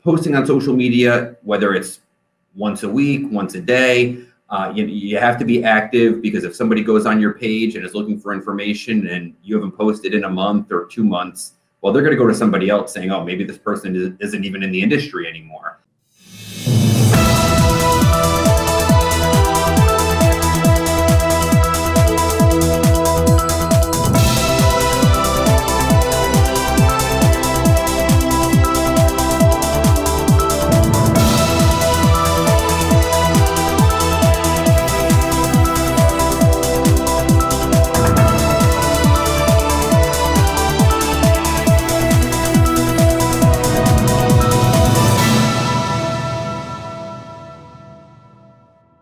posting on social media, whether it's once a week, once a day, you have to be active, because if somebody goes on your page and is looking for information and you haven't posted in a month or 2 months, well, they're going to go to somebody else saying, oh, maybe this person isn't even in the industry anymore.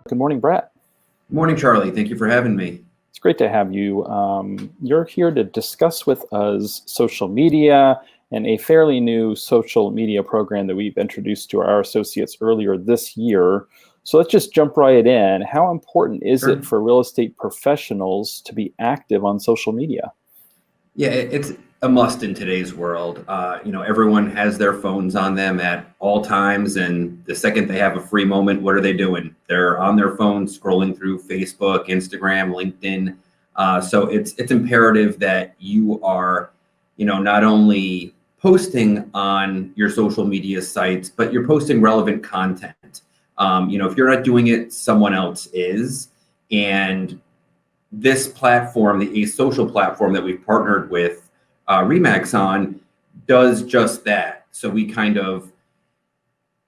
Good morning, Brett. Good morning, Charlie. Thank you for having me. It's great to have you. You're here to discuss with us social media and a fairly new social media program that we've introduced to our associates earlier this year. So let's just jump right in. How important is Sure. it for real estate professionals to be active on social media? Yeah, it's a must in today's world. Everyone has their phones on them at all times, and the second they have a free moment, what are they doing? They're on their phones scrolling through Facebook, Instagram, LinkedIn. So it's imperative that you are, not only posting on your social media sites, but you're posting relevant content. If you're not doing it, someone else is. And this platform, the ACESocial Platform that we've partnered with RE/MAX on, does just that. So we kind of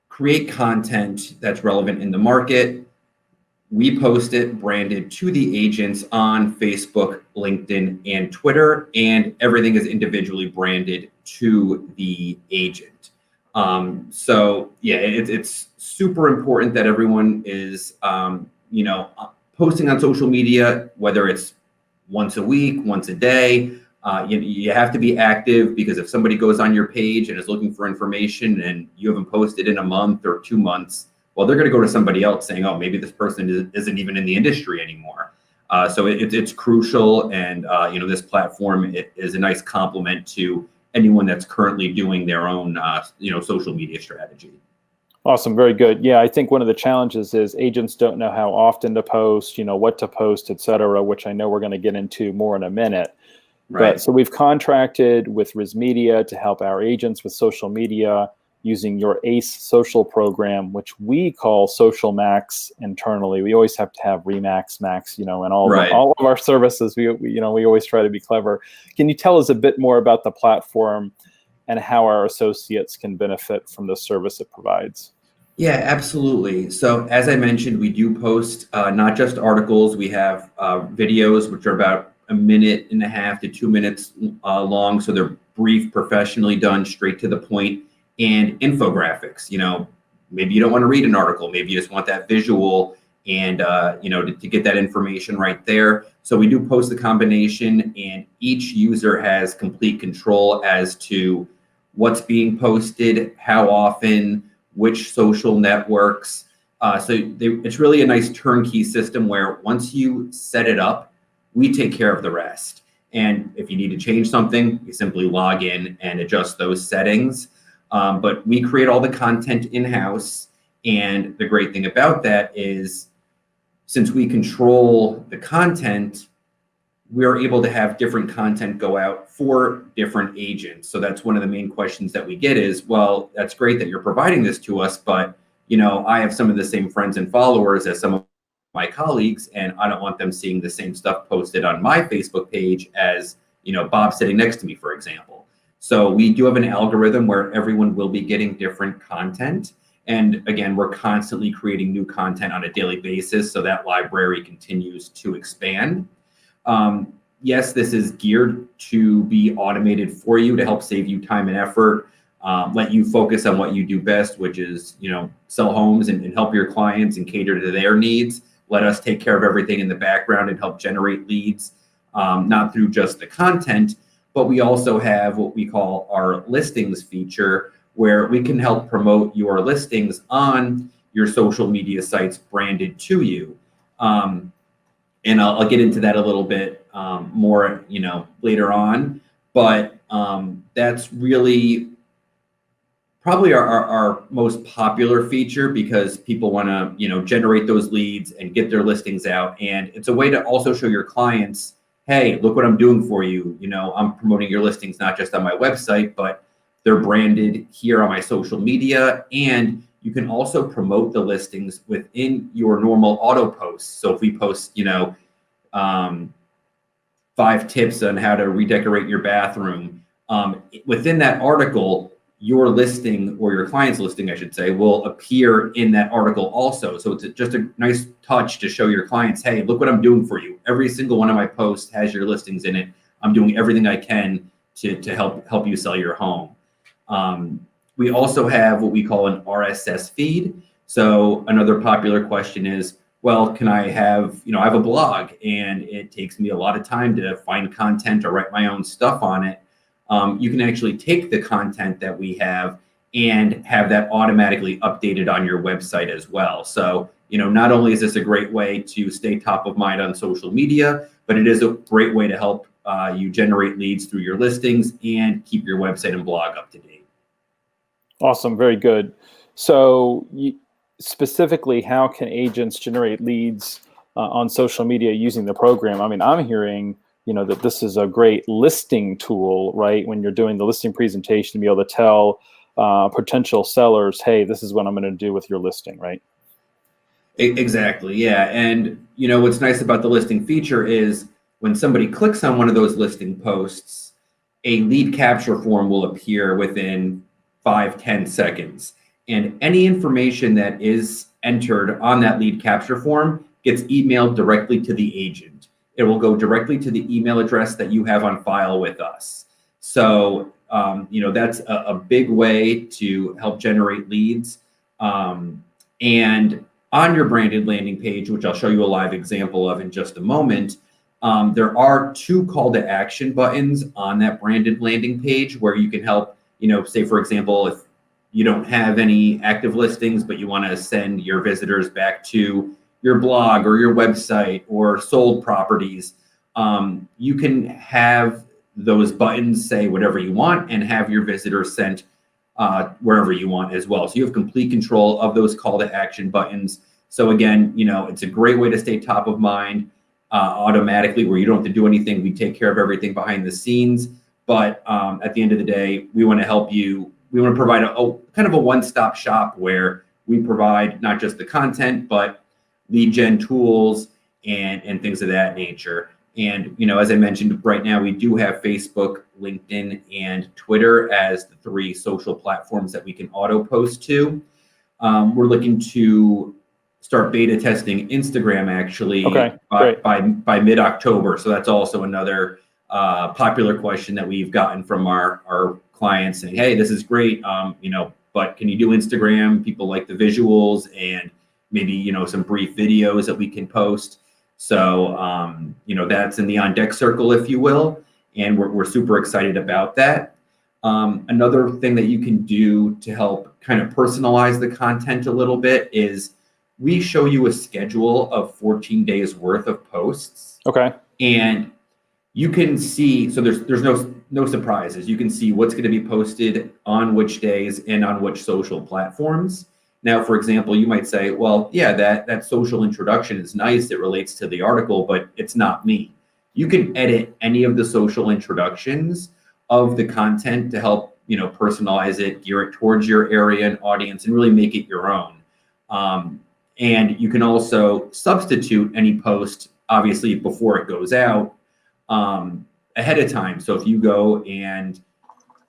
create content that's relevant in the market. We post it branded to the agents on Facebook, LinkedIn, and Twitter, and everything is individually branded to the agent. So yeah, it's super important that everyone is, posting on social media, whether it's once a week, once a day. You have to be active, because if somebody goes on your page and is looking for information and you haven't posted in a month or 2 months, well, they're going to go to somebody else saying, oh, maybe this person isn't even in the industry anymore. So it's crucial. And, this platform is a nice complement to anyone that's currently doing their own, social media strategy. Awesome. Very good. Yeah, I think one of the challenges is agents don't know how often to post, what to post, et cetera, which I know we're going to get into more in a minute. Right. But so we've contracted with RisMedia to help our agents with social media using your ACESocial program, which we call Social Max internally. We always have to have RE/MAX, Max, and all of our services. We always try to be clever. Can you tell us a bit more about the platform and how our associates can benefit from the service it provides? Yeah, absolutely. So as I mentioned, we do post not just articles. We have videos, which are about 1.5 to 2 minutes long. So they're brief, professionally done, straight to the point, and infographics. Maybe you don't want to read an article. Maybe you just want that visual and, to get that information right there. So we do post the combination, and each user has complete control as to what's being posted, how often, which social networks. It's really a nice turnkey system where once you set it up, we take care of the rest. And if you need to change something, you simply log in and adjust those settings. But we create all the content in-house. And the great thing about that is, since we control the content, we're able to have different content go out for different agents. So that's one of the main questions that we get is, well, that's great that you're providing this to us, but I have some of the same friends and followers as some of my colleagues, and I don't want them seeing the same stuff posted on my Facebook page as, Bob sitting next to me, for example. So we do have an algorithm where everyone will be getting different content. And again, we're constantly creating new content on a daily basis, so that library continues to expand. Yes, this is geared to be automated for you to help save you time and effort, let you focus on what you do best, which is, sell homes and help your clients and cater to their needs. Let us take care of everything in the background and help generate leads, not through just the content, but we also have what we call our listings feature, where we can help promote your listings on your social media sites branded to you. And I'll get into that a little bit more, later on. But that's really probably our most popular feature because people want to, generate those leads and get their listings out. And it's a way to also show your clients, hey, look what I'm doing for you. I'm promoting your listings, not just on my website, but they're branded here on my social media. And you can also promote the listings within your normal auto posts. So if we post, 5 tips on how to redecorate your bathroom, within that article, your listing, or your client's listing, I should say, will appear in that article also. So it's just a nice touch to show your clients, hey, look what I'm doing for you. Every single one of my posts has your listings in it. I'm doing everything I can to help you sell your home. We also have what we call an RSS feed. So another popular question is, well, can I have, I have a blog and it takes me a lot of time to find content or write my own stuff on it. You can actually take the content that we have and have that automatically updated on your website as well. So, not only is this a great way to stay top of mind on social media, but it is a great way to help you generate leads through your listings and keep your website and blog up to date. Awesome. Very good. So specifically, how can agents generate leads on social media using the program? I mean, I'm hearing that this is a great listing tool, right? When you're doing the listing presentation, to be able to tell potential sellers, hey, this is what I'm going to do with your listing, right? Exactly, yeah. And what's nice about the listing feature is when somebody clicks on one of those listing posts, a lead capture form will appear within 5-10 seconds. And any information that is entered on that lead capture form gets emailed directly to the agent. It will go directly to the email address that you have on file with us. So, that's a big way to help generate leads. And on your branded landing page, which I'll show you a live example of in just a moment, there are 2 call to action buttons on that branded landing page where you can help, say, for example, if you don't have any active listings, but you want to send your visitors back to your blog or your website or sold properties, you can have those buttons say whatever you want and have your visitors sent wherever you want as well. So you have complete control of those call to action buttons. So again, it's a great way to stay top of mind automatically, where you don't have to do anything. We take care of everything behind the scenes. But at the end of the day, we want to help you. We want to provide a kind of a one-stop shop where we provide not just the content, but lead gen tools and things of that nature. And, as I mentioned, right now we do have Facebook, LinkedIn, and Twitter as the 3 social platforms that we can auto post to. We're looking to start beta testing Instagram actually by mid-October. So that's also another popular question that we've gotten from our clients saying, hey, this is great, but can you do Instagram? People like the visuals and maybe, some brief videos that we can post. So, that's in the on deck circle, if you will. And we're super excited about that. Another thing that you can do to help kind of personalize the content a little bit is we show you a schedule of 14 days worth of posts. Okay. And you can see, so there's no surprises. You can see what's going to be posted on which days and on which social platforms. Now, for example, you might say, well, yeah, that social introduction is nice. It relates to the article, but it's not me. You can edit any of the social introductions of the content to help, personalize it, gear it towards your area and audience, and really make it your own. And you can also substitute any post, obviously, before it goes out ahead of time. So if you go and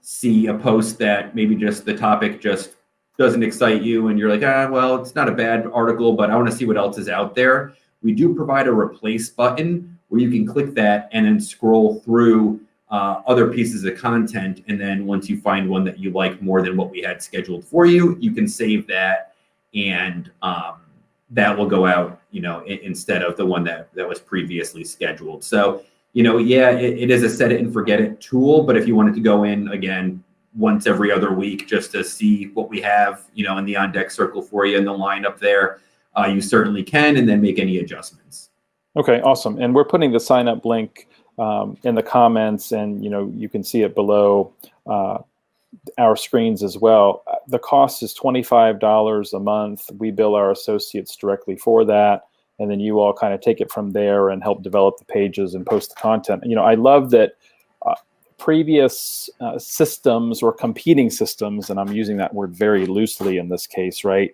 see a post that maybe just the topic just doesn't excite you and you're like, well, it's not a bad article, but I want to see what else is out there, we do provide a replace button where you can click that and then scroll through other pieces of content. And then once you find one that you like more than what we had scheduled for you, you can save that, and that will go out, instead of the one that was previously scheduled. So, it is a set it and forget it tool, but if you wanted to go in again once every other week just to see what we have, in the on deck circle for you in the lineup there, you certainly can, and then make any adjustments. Okay, awesome. And we're putting the sign up link in the comments, and you can see it below our screens as well. The cost is $25 a month. We bill our associates directly for that. And then you all kind of take it from there and help develop the pages and post the content. You know, I love that previous systems or competing systems, and I'm using that word very loosely in this case, right?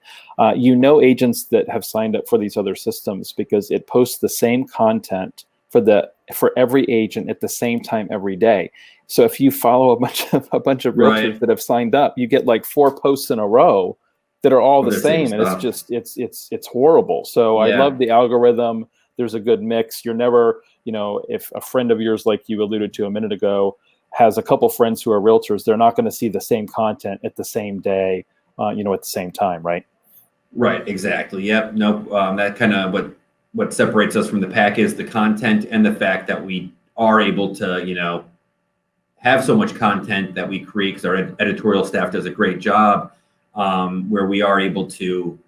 You know, agents that have signed up for these other systems because it posts the same content for every agent at the same time every day. So if you follow a bunch of realtors Right. that have signed up, you get like 4 posts in a row that are all Well, the the same same, and it's stuff. just it's horrible. So I Yeah. love the algorithm. There's a good mix. You're never, you know, if a friend of yours, like you alluded to a minute ago, has a couple friends who are realtors, they're not going to see the same content at the same day, you know, at the same time, right? Right. Exactly. Yep. Nope. That kind of what separates us from the pack is the content and the fact that we are able to, you know, have so much content that we create because our editorial staff does a great job, where we are able to,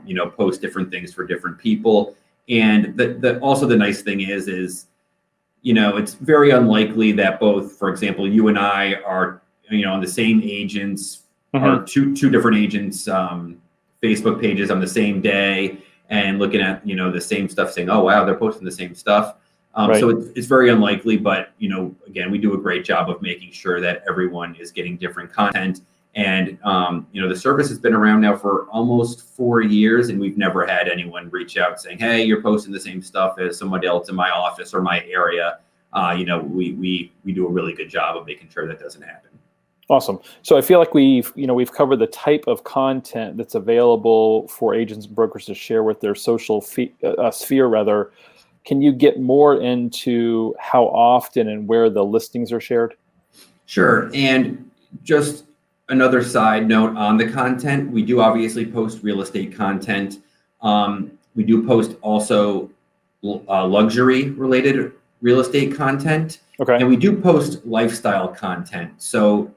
you know, post different things for different people. And also the nice thing is, you know, it's very unlikely that both, for example, you and I are, you know, on the same agents, or two different agents, Facebook pages on the same day, and looking at, you know, the same stuff, saying, oh wow, they're posting the same stuff. Right. So it's very unlikely, but, you know, again, we do a great job of making sure that everyone is getting different content. And, you know, the service has been around now for almost 4 years, and we've never had anyone reach out saying, hey, you're posting the same stuff as somebody else in my office or my area. You know, we do a really good job of making sure that doesn't happen. Awesome. So I feel like we've covered the type of content that's available for agents and brokers to share with their social sphere, rather. Can you get more into how often and where the listings are shared? Sure. And just another side note on the content, we do obviously post real estate content. We do post also luxury related real estate content. Okay. And we do post lifestyle content. So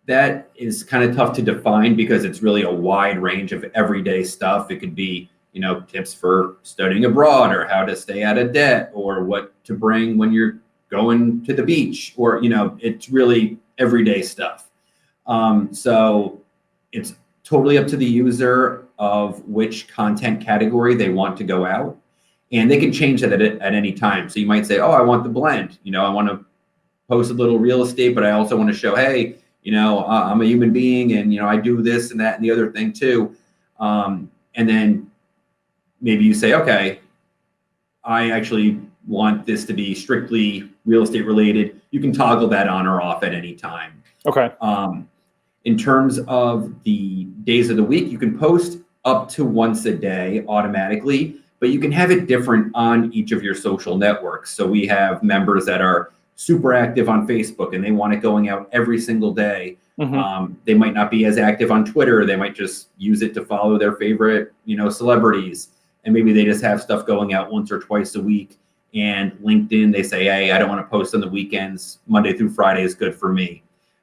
that is kind of tough to define because it's really a wide range of everyday stuff. It could be, you know, tips for studying abroad, or how to stay out of debt, or what to bring when you're going to the beach, or, you know, it's really everyday stuff. So it's totally up to the user of which content category they want to go out, and they can change that at any time. So you might say, oh, I want the blend, you know, I want to post a little real estate, but I also want to show, hey, you know, I'm a human being, and, you know, I do this and that and the other thing too. And then maybe you say, okay, I actually want this to be strictly real estate related. You can toggle that on or off at any time. Okay. In terms of the days of the week, you can post up to once a day automatically, but you can have it different on each of your social networks. So we have members that are super active on Facebook, and they want it going out every single day. They might not be as active on Twitter. They might just use it to follow their favorite, you know, celebrities. And maybe they just have stuff going out once or twice a week. And LinkedIn, they say, hey, I don't want to post on the weekends. Monday through Friday is good for me.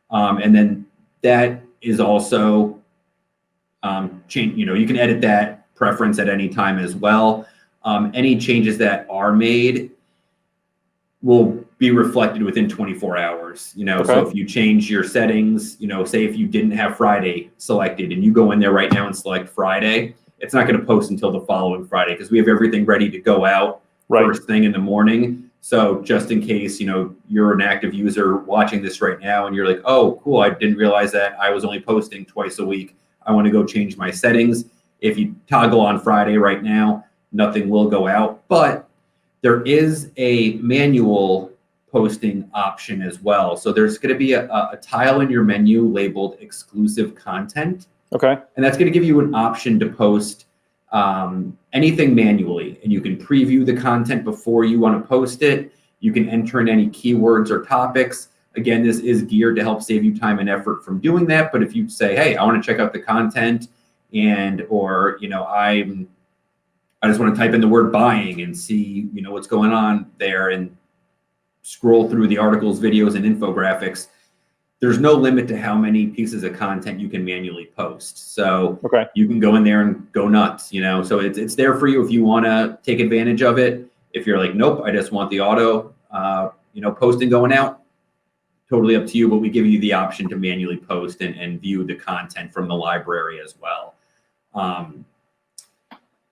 And then that is also change. You know, you can edit that preference at any time as well. Any changes that are made will be reflected within 24 hours. You know, Okay. So if you change your settings, you know, say if you didn't have Friday selected and you go in there right now and select Friday, it's not going to post until the following Friday, because we have everything ready to go out first thing in the morning. So just in case, you know, you're an active user watching this right now and you're like, oh, cool, I didn't realize that I was only posting twice a week, I want to go change my settings. If you toggle on Friday right now, nothing will go out, but there is a manual posting option as well. So there's going to be a tile in your menu labeled exclusive content. Okay. And that's going to give you an option to post anything manually. And you can preview the content before you want to post it. You can enter in any keywords or topics. Again, this is geared to help save you time and effort from doing that. But if you say, hey, I want to check out the content, and, or, you know, I just want to type in the word buying and see, you know, what's going on there, and scroll through the articles, videos, and infographics, there's no limit to how many pieces of content you can manually post. So you can go in there and go nuts, you know, so it's there for you if you want to take advantage of it. If you're like, nope, I just want the auto, you know, posting going out, totally up to you, but we give you the option to manually post and view the content from the library as well. And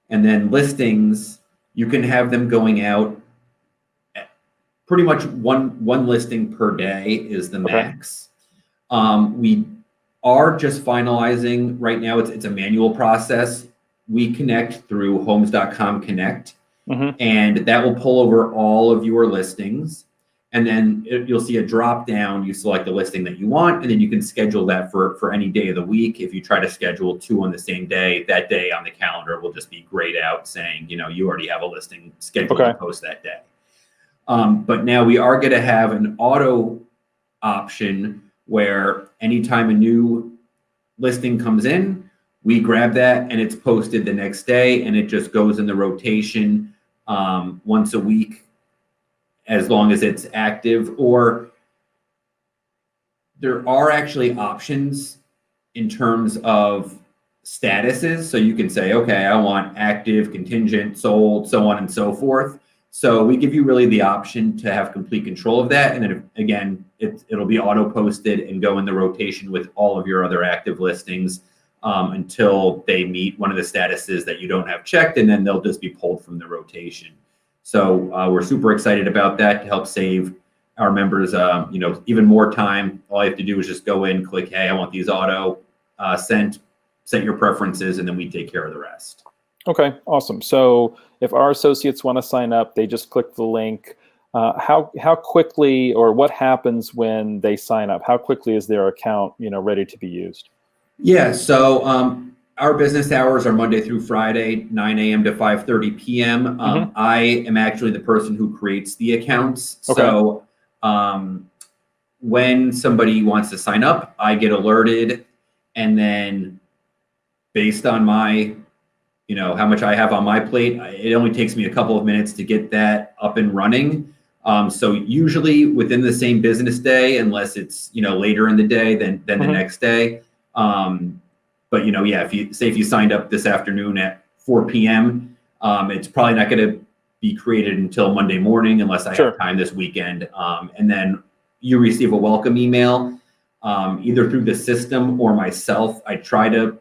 then listings, you can have them going out at pretty much one listing per day is the max. We are just finalizing right now. It's a manual process. We connect through homes.com Connect, and that will pull over all of your listings. And then you'll see a drop down. You select the listing that you want, and then you can schedule that for any day of the week. If you try to schedule 2 on the same day, that day on the calendar will just be grayed out saying, you already have a listing scheduled to post that day. But now we are going to have an auto option where anytime a new listing comes in, we grab that and it's posted the next day, and it just goes in the rotation once a week, as long as it's active. Or there are actually options in terms of statuses. So you can say, okay, I want active, contingent, sold, so on and so forth. So we give you really the option to have complete control of that. And then again, it'll be auto posted and go in the rotation with all of your other active listings until they meet one of the statuses that you don't have checked, and then they'll just be pulled from the rotation. So we're super excited about that to help save our members, even more time. All you have to do is just go in, click, hey, I want these auto sent, set your preferences, and then we take care of the rest. Okay, awesome. So if our associates want to sign up, they just click the link. How quickly, or what happens when they sign up? How quickly is their account, ready to be used? Yeah, so our business hours are Monday through Friday, 9 a.m. to 5:30 p.m. I am actually the person who creates the accounts. So when somebody wants to sign up, I get alerted, and then based on my, how much I have on my plate, it only takes me a couple of minutes to get that up and running. So usually within the same business day, unless it's, later in the day than the next day. But if you signed up this afternoon at 4 p.m., it's probably not going to be created until Monday morning unless I have time this weekend. And then you receive a welcome email, either through the system or myself. I try to,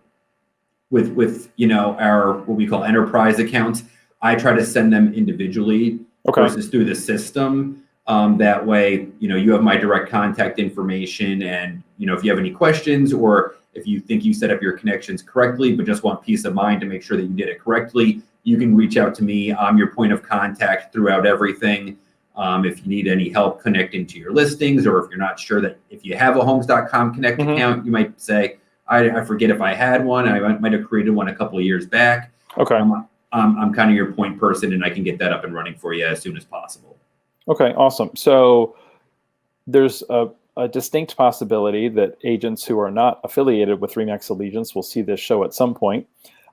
with our what we call enterprise accounts, I try to send them individually versus through the system. That way, you have my direct contact information, and if you have any questions, or if you think you set up your connections correctly but just want peace of mind to make sure that you did it correctly, you can reach out to me. I'm your point of contact throughout everything. If you need any help connecting to your listings, or if you're not sure that if you have a homes.com Connect account, you might say, I forget if I had one. I might have created one a couple of years back. I'm kind of your point person, and I can get that up and running for you as soon as possible. Okay, awesome. So there's a distinct possibility that agents who are not affiliated with RE/MAX Allegiance will see this show at some point.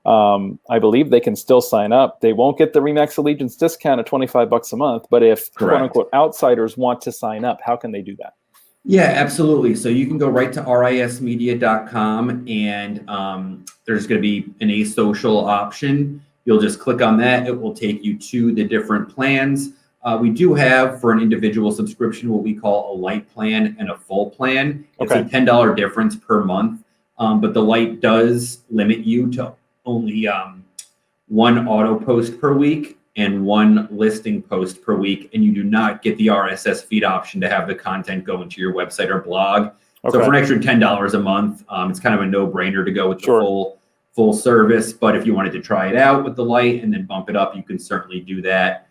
I believe they can still sign up. They won't get the RE/MAX Allegiance discount of $25 a month, but if quote unquote outsiders want to sign up, how can they do that? Yeah, absolutely. So you can go right to rismedia.com, and there's going to be an ACESocial option. You'll just click on that. It will take you to the different plans. We do have, for an individual subscription, what we call a light plan and a full plan. It's a $10 difference per month, but the light does limit you to only 1 auto post per week and 1 listing post per week, and you do not get the RSS feed option to have the content go into your website or blog. So for an extra $10 a month, it's kind of a no-brainer to go with the full service. But if you wanted to try it out with the light and then bump it up, you can certainly do that.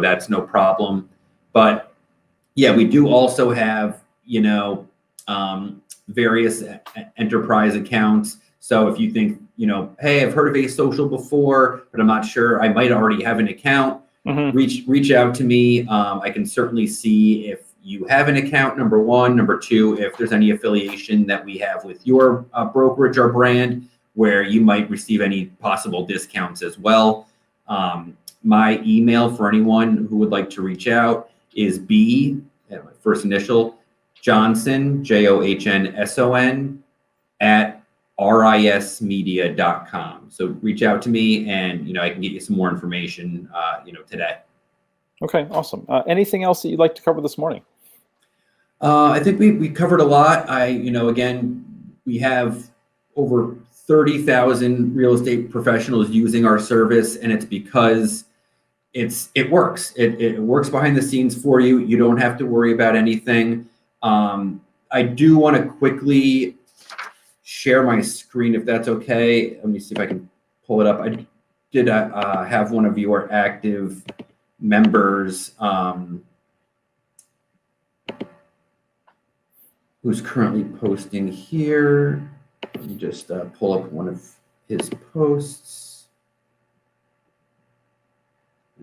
That's no problem. But yeah, we do also have, various enterprise accounts. So if you think, hey, I've heard of ACESocial before, but I'm not sure, I might already have an account, reach out to me. I can certainly see if you have an account, number one. Number two, if there's any affiliation that we have with your brokerage or brand where you might receive any possible discounts as well. My email for anyone who would like to reach out is my first initial, Johnson, JOHNSON, at rismedia.com. So reach out to me, and I can get you some more information today. Okay, awesome. Anything else that you'd like to cover this morning? I think we covered a lot. Again, we have over 30,000 real estate professionals using our service, and it's because it works. It works behind the scenes for you. You don't have to worry about anything. I do want to quickly share my screen if that's okay. Let me see if I can pull it up. I did have one of your active members who's currently posting here. Let me just pull up one of his posts.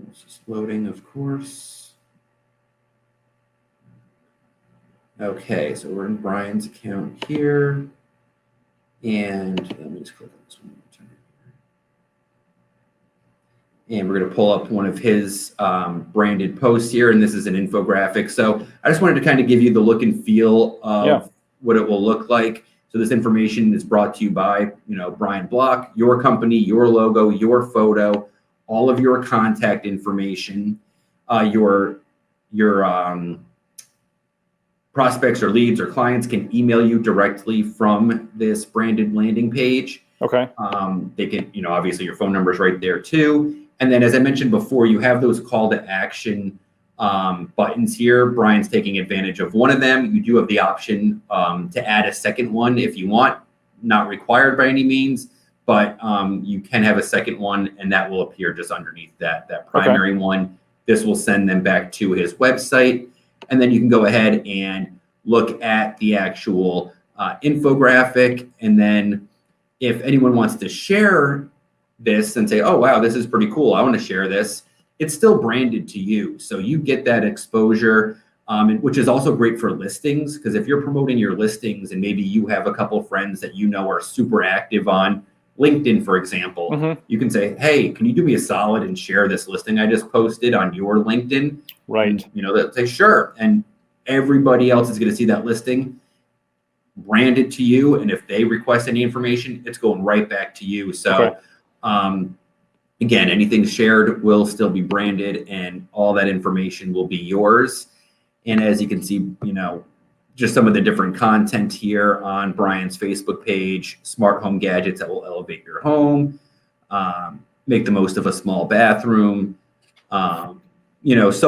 It's just loading, of course. Okay, so we're in Brian's account here. And let me just click on this one more time. And we're going to pull up one of his branded posts here, and this is an infographic. So I just wanted to kind of give you the look and feel of what it will look like. So this information is brought to you by, Brian Block, your company, your logo, your photo, all of your contact information, your prospects or leads or clients can email you directly from this branded landing page. Okay. They can, obviously your phone number is right there too. And then, as I mentioned before, you have those call to action buttons here. Brian's taking advantage of one of them. You do have the option to add a second one if you want, not required by any means, but you can have a second one, and that will appear just underneath that primary one. This will send them back to his website, and then you can go ahead and look at the actual infographic. And then if anyone wants to share this and say, oh, wow, this is pretty cool, I want to share this, it's still branded to you. So you get that exposure, which is also great for listings, because if you're promoting your listings and maybe you have a couple friends that are super active on LinkedIn, for example, you can say, hey, can you do me a solid and share this listing I just posted on your LinkedIn? Right. And, they'll say, sure. And everybody else is going to see that listing branded to you. And if they request any information, it's going right back to you. So again, anything shared will still be branded, and all that information will be yours. And as you can see, just some of the different content here on Brian's Facebook page: smart home gadgets that will elevate your home, make the most of a small bathroom, so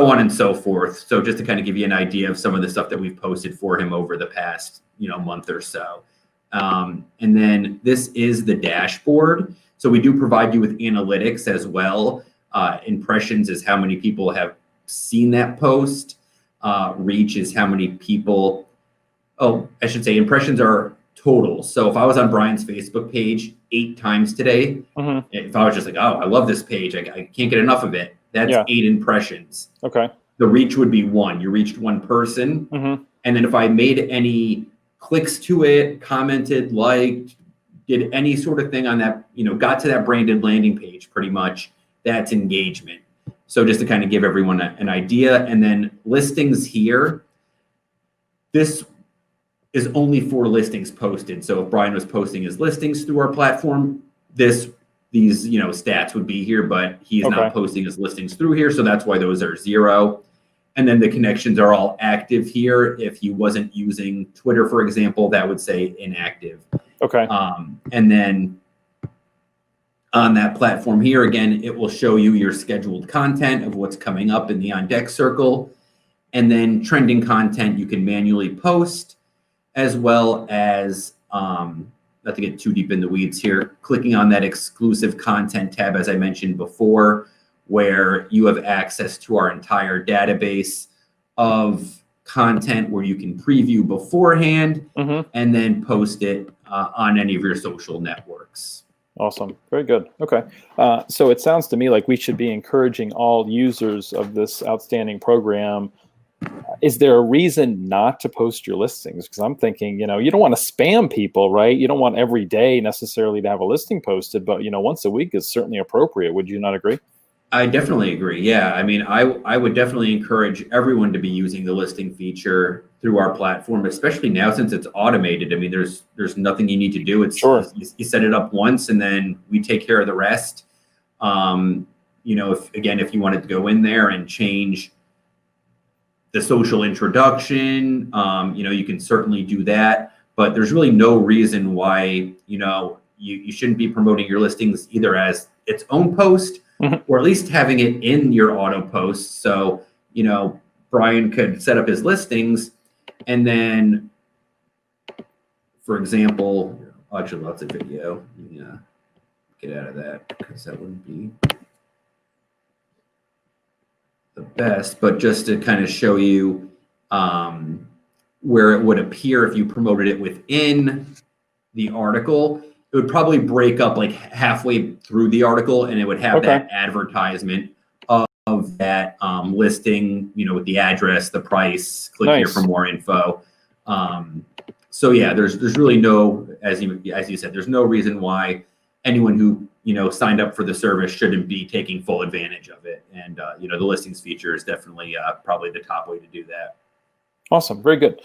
on and so forth. So just to kind of give you an idea of some of the stuff that we've posted for him over the past, month or so. And then this is the dashboard. So we do provide you with analytics as well. Impressions is how many people have seen that post. Reach is how many people, impressions are total. So if I was on Brian's Facebook page 8 times today, if I was just like, oh, I love this page, I can't get enough of it, that's 8 impressions. Okay. The reach would be 1. You reached 1 person. And then if I made any clicks to it, commented, liked, did any sort of thing on that, got to that branded landing page, pretty much, that's engagement. So just to kind of give everyone an idea. And then listings here, this is only for listings posted. So if Brian was posting his listings through our platform, these stats would be here, but he is not posting his listings through here. So that's why those are 0. And then the connections are all active here. If he wasn't using Twitter, for example, that would say inactive. Okay. And then on that platform here, again, it will show you your scheduled content of what's coming up in the on deck circle. And then trending content you can manually post, as well as, not to get too deep in the weeds here, clicking on that exclusive content tab, as I mentioned before, where you have access to our entire database of content where you can preview beforehand and then post it on any of your social networks. Awesome. Very good. Okay. So it sounds to me like we should be encouraging all users of this outstanding program. Is there a reason not to post your listings? Because I'm thinking, you don't want to spam people, right? You don't want every day necessarily to have a listing posted, but, once a week is certainly appropriate. Would you not agree? I definitely agree. Yeah. I mean, I would definitely encourage everyone to be using the listing feature through our platform, especially now since it's automated. I mean, there's nothing you need to do. It's you set it up once and then we take care of the rest. If you wanted to go in there and change the social introduction, you can certainly do that, but there's really no reason why, you shouldn't be promoting your listings either as its own post or at least having it in your auto posts. So, Brian could set up his listings and then, for example, actually lots of video. Yeah, get out of that because that wouldn't be the best, but just to kind of show you where it would appear if you promoted it within the article, it would probably break up like halfway through the article and it would have that advertisement of that listing, with the address, the price, click here for more info. So yeah, there's really no, as you said, there's no reason why anyone who signed up for the service shouldn't be taking full advantage of it. And the listings feature is definitely probably the top way to do that. Awesome, very good.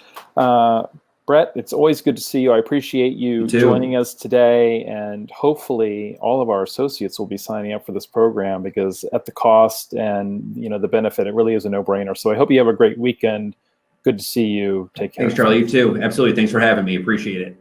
Brett, it's always good to see you. I appreciate you joining us today, and hopefully all of our associates will be signing up for this program because at the cost and the benefit, it really is a no-brainer. So I hope you have a great weekend. Good to see you. Take care. Thanks, Charlie. You too. Absolutely. Thanks for having me. Appreciate it.